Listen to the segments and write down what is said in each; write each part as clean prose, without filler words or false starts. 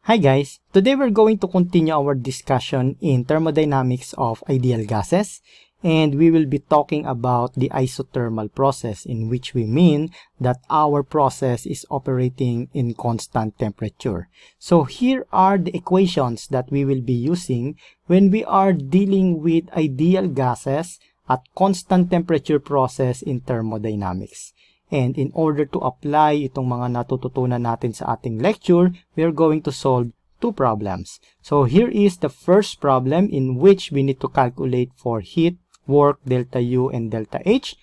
Hi guys! Today we're going to continue our discussion in thermodynamics of ideal gases, and we will be talking about the isothermal process, in which we mean that our process is operating in constant temperature. So here are the equations that we will be using when we are dealing with ideal gases at constant temperature process in thermodynamics. And in order to apply itong mga natututunan natin sa ating lecture, we are going to solve two problems. So here is the first problem, in which we need to calculate for heat, work, delta U, and delta H,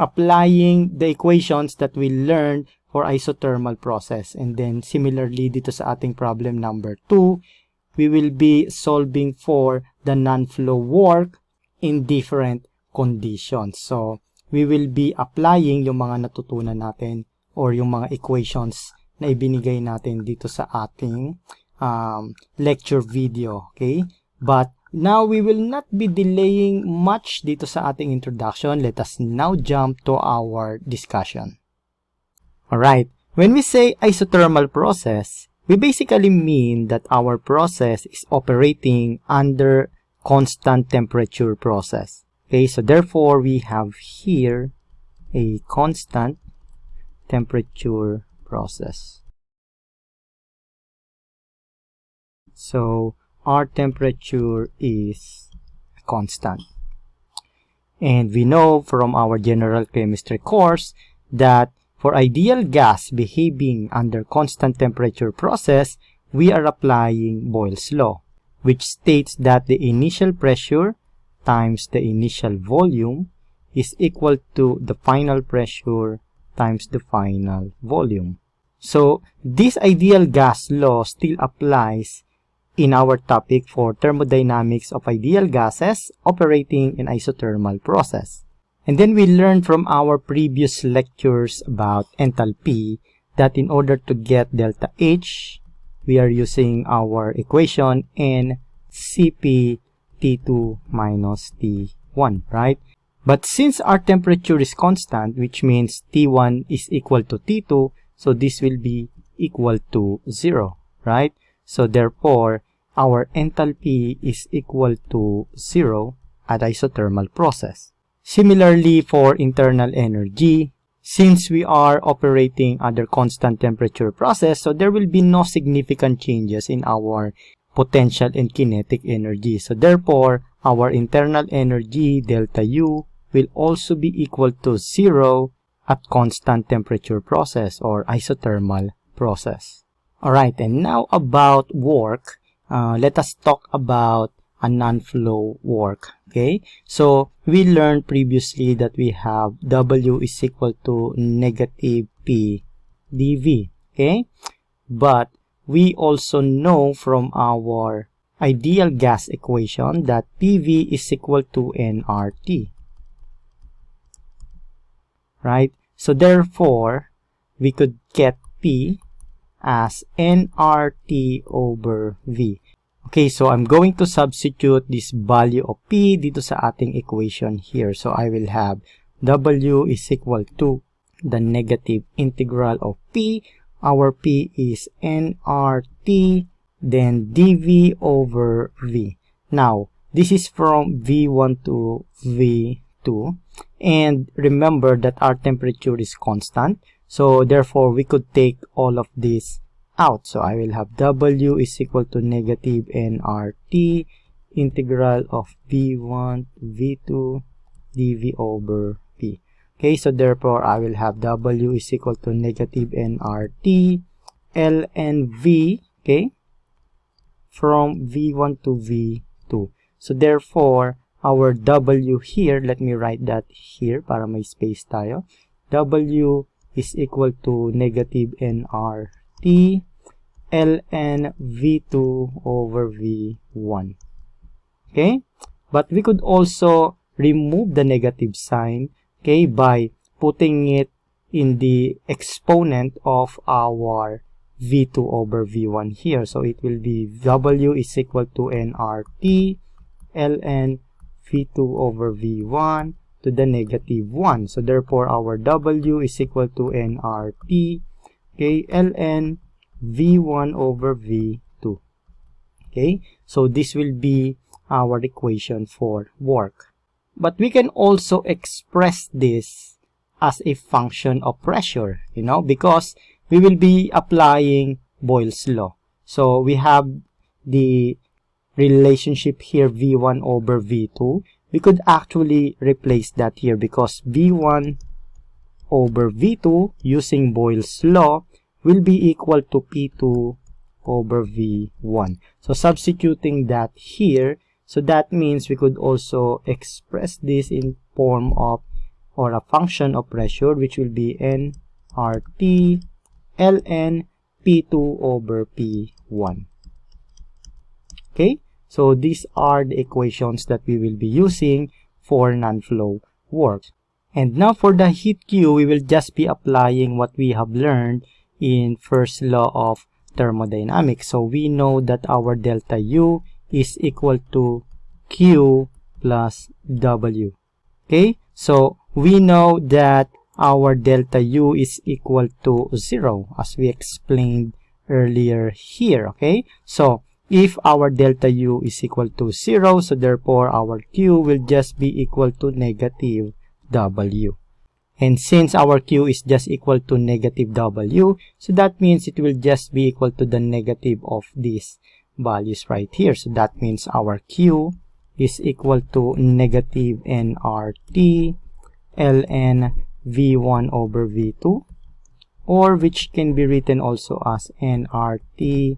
applying the equations that we learned for isothermal process. And then similarly dito sa ating problem number 2, we will be solving for the non-flow work in different conditions. So we will be applying yung mga natutunan natin or yung mga equations na ibinigay natin dito sa ating lecture video, okay? But now we will not be delaying much dito sa ating introduction. Let us now jump to our discussion. Alright, when we say isothermal process, we basically mean that our process is operating under constant temperature process. Okay, so therefore we have here a constant temperature process. So our temperature is constant. And we know from our general chemistry course that for ideal gas behaving under constant temperature process, we are applying Boyle's law, which states that the initial pressure times the initial volume is equal to the final pressure times the final volume. So this ideal gas law still applies in our topic for thermodynamics of ideal gases operating in isothermal process. And then we learned from our previous lectures about enthalpy that in order to get delta H, we are using our equation in Cp T2 minus T1, right? But since our temperature is constant, which means T1 is equal to T2, so this will be equal to 0, right? So therefore, our enthalpy is equal to 0 at isothermal process. Similarly, for internal energy, since we are operating under constant temperature process, so there will be no significant changes in our potential and kinetic energy. So therefore, our internal energy, delta U, will also be equal to 0 at constant temperature process or isothermal process. Alright, and now about work, let us talk about a non-flow work. Okay, so we learned previously that we have W is equal to negative P dV. Okay, but we also know from our ideal gas equation that PV is equal to nRT. Right? So therefore, we could get P as nRT over V. Okay, so I'm going to substitute this value of P dito sa ating equation here. So I will have W is equal to the negative integral of P. Our P is nRT, then dV over V. Now, this is from V1 to V2. And remember that our temperature is constant. So, therefore, we could take all of this out. So, I will have W is equal to negative nRT integral of V1 to V2 dV over V. Okay, so therefore, I will have W is equal to negative nRT ln V, okay, from V1 to V2. So therefore, our W here, let me write that here para may space tayo. W is equal to negative nRT ln V2 over V1. Okay, but we could also remove the negative sign, okay, by putting it in the exponent of our V2 over V1 here. So it will be W is equal to nRT ln V2 over V1 to the negative 1. So therefore, our W is equal to nRT, okay, ln V1 over V2. Okay, so this will be our equation for work. But we can also express this as a function of pressure, because we will be applying Boyle's law. So we have the relationship here, V1 over V2. We could actually replace that here because V1 over V2 using Boyle's law will be equal to P2 over V1. So substituting that here, so that means we could also express this in form of, or a function of pressure, which will be nRT ln P2 over P1. Okay, so these are the equations that we will be using for non-flow work. And now for the heat Q, we will just be applying what we have learned in first law of thermodynamics. So we know that our delta U is equal to Q plus W. Okay, so we know that our delta U is equal to 0 as we explained earlier here. Okay, so if our delta U is equal to 0, so therefore our Q will just be equal to negative W. And since our Q is just equal to negative W, so that means it will just be equal to the negative of these values right here. So that means our Q is equal to negative nRT ln V1 over V2, or which can be written also as nRT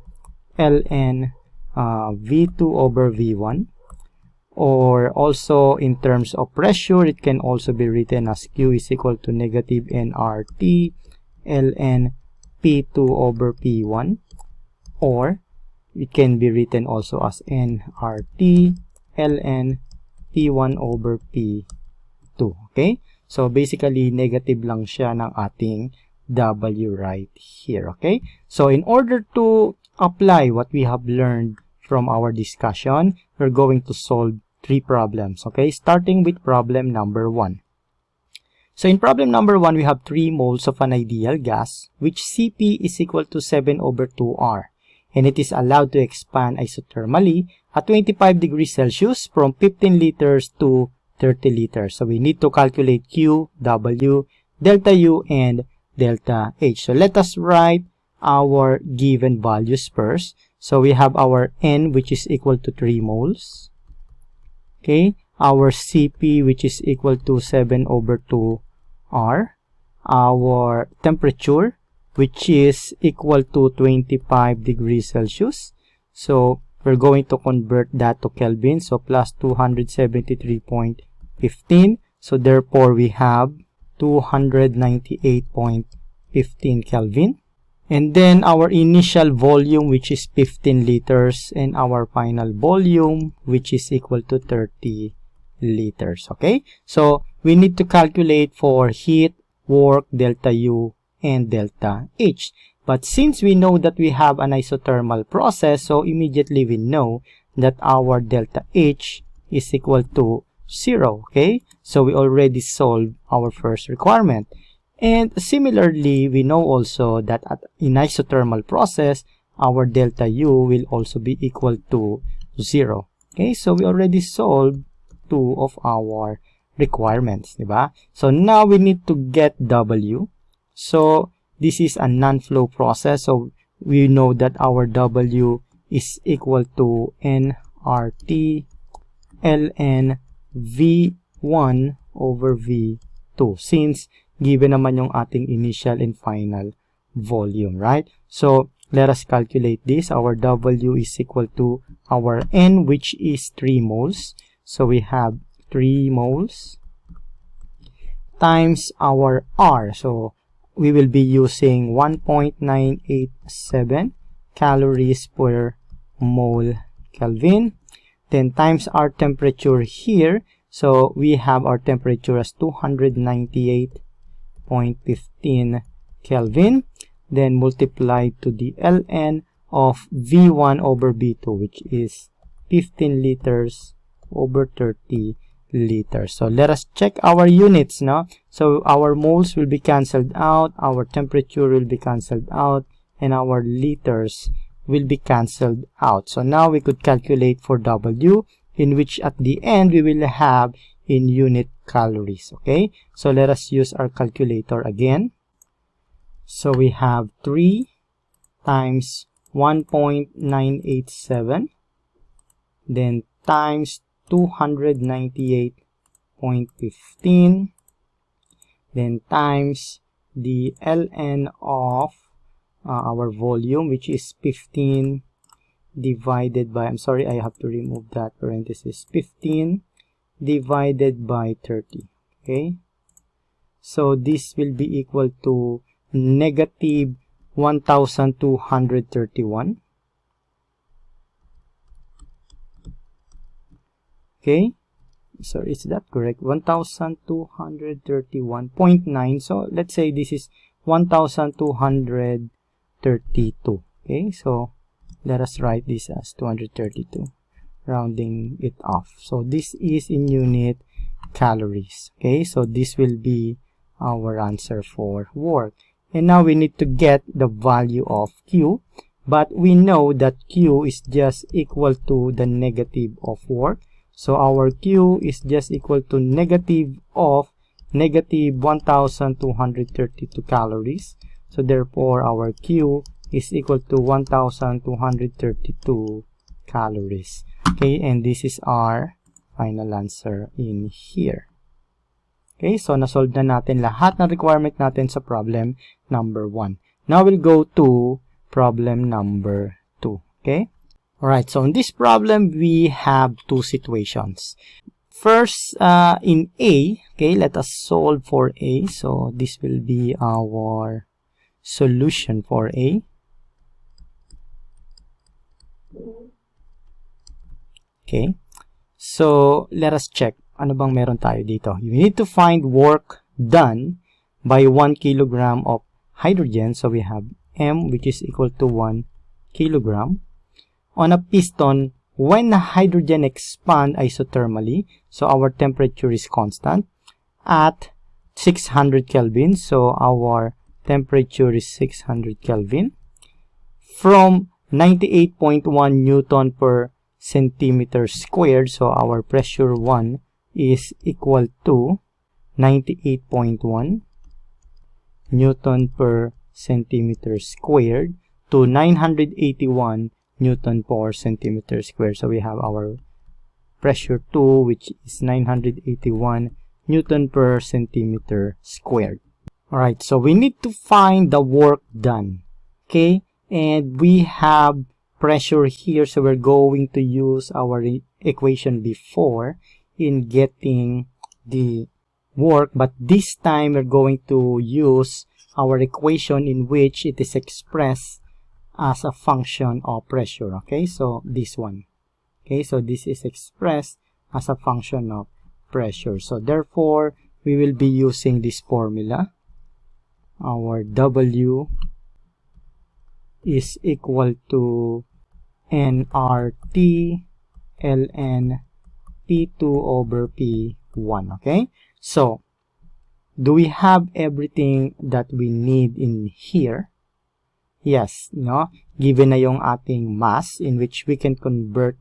ln V2 over V1, or also in terms of pressure, it can also be written as Q is equal to negative nRT ln P2 over P1, or it can be written also as nRT ln P1 over P2. Okay, so basically negative lang siya ng ating W right here. Okay, so in order to apply what we have learned from our discussion, we're going to solve 3 problems. Okay, starting with problem number 1. So in problem number 1, we have 3 moles of an ideal gas, which Cp is equal to 7 over 2R, and it is allowed to expand isothermally at 25 degrees Celsius from 15 liters to 30 liters. So we need to calculate Q, W, delta U, and delta H. So let us write our given values first. So we have our N, which is equal to 3 moles. Okay, our Cp, which is equal to 7 over 2R. Our temperature, which is equal to 25 degrees Celsius. So we're going to convert that to Kelvin. So plus 273.15. So therefore we have 298.15 Kelvin. And then our initial volume, which is 15 liters, and our final volume, which is equal to 30 liters. Okay, so we need to calculate for heat, work, delta U, and delta H. But since we know that we have an isothermal process, so immediately we know that our delta H is equal to 0. Okay, so we already solved our first requirement. And similarly, we know also that in isothermal process, our delta U will also be equal to 0. Okay, so we already solved 2 of our requirements, diba? So now we need to get W. So this is a non-flow process, so we know that our W is equal to nRT ln V1 over V2, since given naman yung ating initial and final volume, right? So let us calculate this. Our W is equal to our N, which is 3 moles. So we have 3 moles times our R. So we will be using 1.987 calories per mole Kelvin. Then times our temperature here. So we have our temperature as 298.15 Kelvin. Then multiplied to the ln of V1 over V2, which is 15 liters over 30 liters. So let us check our units now. So our moles will be cancelled out, our temperature will be cancelled out, and our liters will be cancelled out. So now we could calculate for W, in which at the end we will have in unit calories. Okay, so let us use our calculator again. So we have 3 times 1.987, then times 298.15, then times the ln of our volume, which is 15, divided by, I'm sorry, I have to remove that parenthesis, 15 divided by 30. Okay, so this will be equal to negative 1231. Okay, so is that correct? 1231.9. So let's say this is 1232. Okay, so let us write this as 232, rounding it off. So this is in unit calories. Okay, so this will be our answer for work. And now we need to get the value of Q, but we know that Q is just equal to the negative of work. So our Q is just equal to negative of negative 1232 calories. So therefore our Q is equal to 1232 calories. Okay, and this is our final answer in here. Okay, so nasolve na natin lahat ng requirement natin sa problem number 1. Now we'll go to problem number 2. Okay? Alright, so in this problem, we have two situations. First, in A, okay, let us solve for A. So this will be our solution for A. Okay, so let us check. Ano bang meron tayo dito? You need to find work done by 1 kilogram of hydrogen. So we have M, which is equal to 1 kilogram. On a piston, when hydrogen expand isothermally, so our temperature is constant at 600 Kelvin. So our temperature is 600 Kelvin. From 98.1 Newton per centimeter squared, so our pressure 1 is equal to 98.1 Newton per centimeter squared to 981 Newton per centimeter squared. So we have our pressure 2, which is 981 Newton per centimeter squared. Alright, so we need to find the work done. Okay, and we have pressure here, so we're going to use our equation before in getting the work, but this time we're going to use our equation in which it is expressed as a function of pressure. Okay, so this one. Okay, so this is expressed as a function of pressure. So therefore, we will be using this formula. Our W is equal to nRT ln P2 over P1. Okay, so do we have everything that we need in here? Yes, no? Given na yung ating mass in which we can convert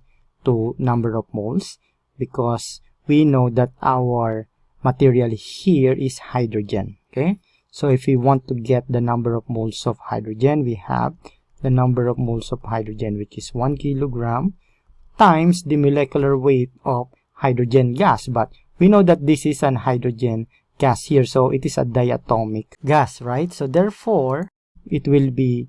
to number of moles, because we know that our material here is hydrogen. Okay, so if we want to get the number of moles of hydrogen, we have the number of moles of hydrogen, which is 1 kilogram times the molecular weight of hydrogen gas. But we know that this is an hydrogen gas here, so it is a diatomic gas, right? So therefore, it will be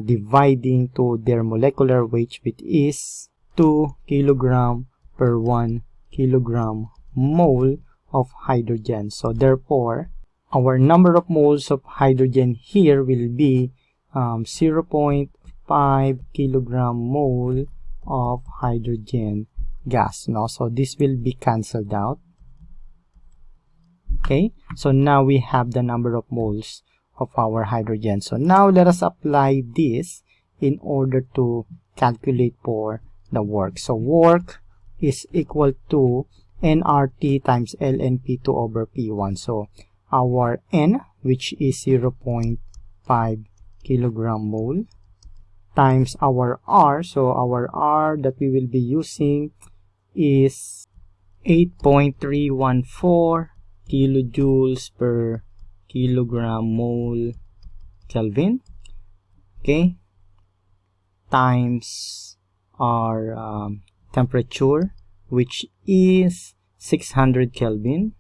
dividing to their molecular weight, which is 2 kilogram per 1 kilogram mole of hydrogen. So therefore, our number of moles of hydrogen here will be 0.5 kilogram mole of hydrogen gas. No? So this will be cancelled out. Okay, so now we have the number of moles of our hydrogen. So now let us apply this in order to calculate for the work. So work is equal to nRT times ln P2 over P1. So our N, which is 0.5 kilogram mole, times our R. So our R that we will be using is 8.314 kilojoules per kilogram mole Kelvin, okay, times our temperature, which is 600 Kelvin,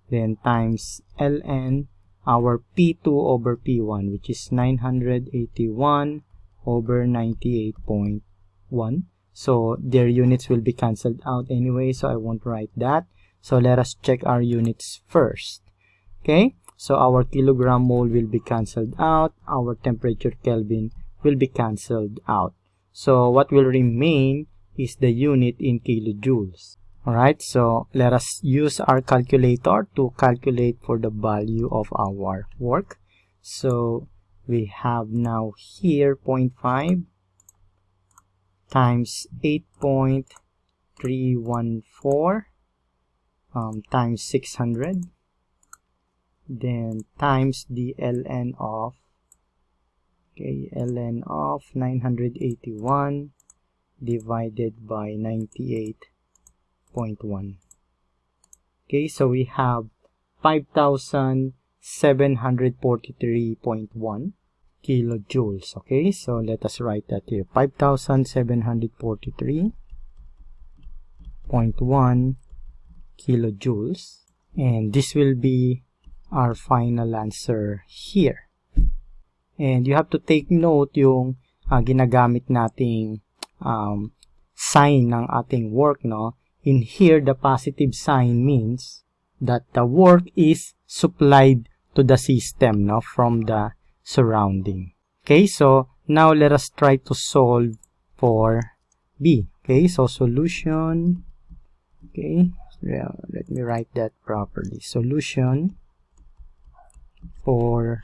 then times ln our P2 over P1, which is 981 over 98.1. So their units will be cancelled out anyway, so I won't write that. So let us check our units first. Okay, so our kilogram mole will be cancelled out, our temperature Kelvin will be cancelled out. So what will remain is the unit in kilojoules. Alright, so let us use our calculator to calculate for the value of our work. So we have now here 0.5 times 8.314 times 600, then times the ln of 981 divided by 98.1. Okay, so we have 5,743.1 kilojoules. Okay, so let us write that here, 5,743.1 kilojoules, and this will be our final answer here. And you have to take note yung ginagamit nating sign ng ating work, no? In here, the positive sign means that the work is supplied to the system, no, from the surrounding. Okay, so now let us try to solve for B. Okay, so solution. Okay, let me write that properly. Solution for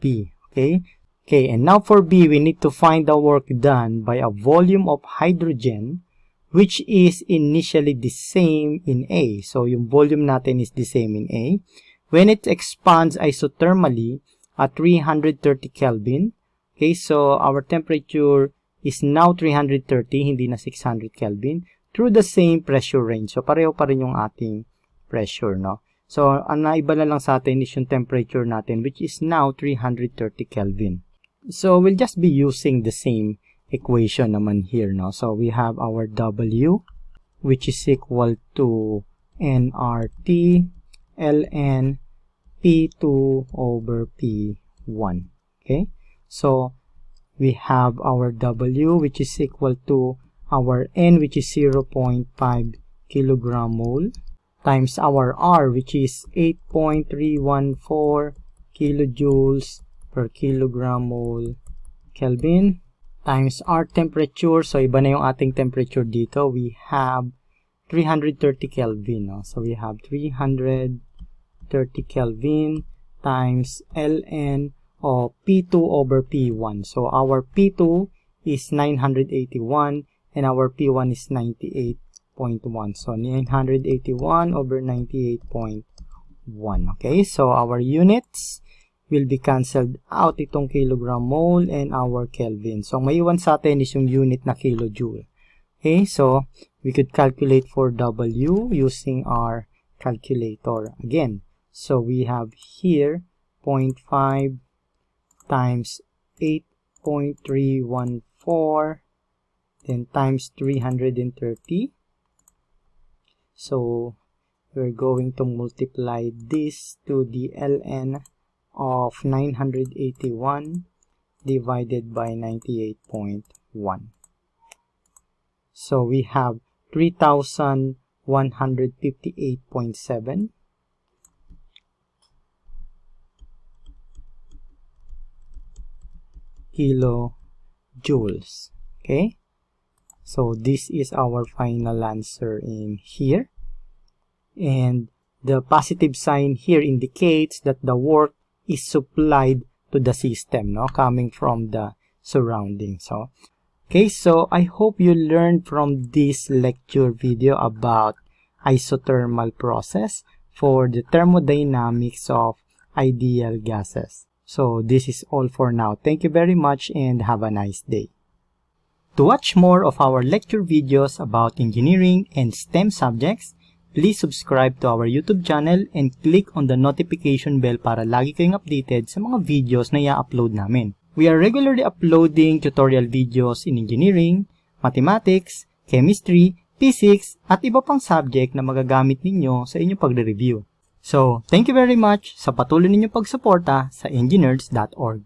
B. Okay, and now for B, we need to find the work done by a volume of hydrogen which is initially the same in A. So yung volume natin is the same in A. When it expands isothermally at 330 Kelvin, okay, so our temperature is now 330, hindi na 600 Kelvin, through the same pressure range. So pareho pa rin yung ating pressure, no? So ang naiba na lang sa atin is yung temperature natin, which is now 330 Kelvin. So we'll just be using the same equation naman here, no? So we have our W, which is equal to nRT ln P2 over P1. Okay, so we have our W, which is equal to our N, which is 0.5 kilogram mole, times our R, which is 8.314 kilojoules per kilogram mole Kelvin, times our temperature. So iba na yung ating temperature dito. We have 330 Kelvin, no? So we have 330 Kelvin times ln of P2 over P1. So our P2 is 981 and our P1 is 98.1. So 981 over 98.1. Okay, so our units will be cancelled out, itong kilogram mole and our Kelvin. So maiwan sa atin is yung unit na kilojoule. Okay, so we could calculate for W using our calculator again. So we have here 0.5 times 8.314, then times 330. So we're going to multiply this to the ln of 981 divided by 98.1. So we have 3,158.7 kilojoules. Okay, so this is our final answer in here, and the positive sign here indicates that the work is supplied to the system, no, coming from the surroundings. So okay, so I hope you learned from this lecture video about isothermal process for the thermodynamics of ideal gases. So this is all for now. Thank you very much and have a nice day. To watch more of our lecture videos about engineering and STEM subjects, please subscribe to our YouTube channel and click on the notification bell para lagi kayong updated sa mga videos na i-upload namin. We are regularly uploading tutorial videos in engineering, mathematics, chemistry, physics, at iba pang subject na magagamit ninyo sa inyong pagre-review. So, thank you very much sa patuloy ninyong pagsuporta sa enginerds.org.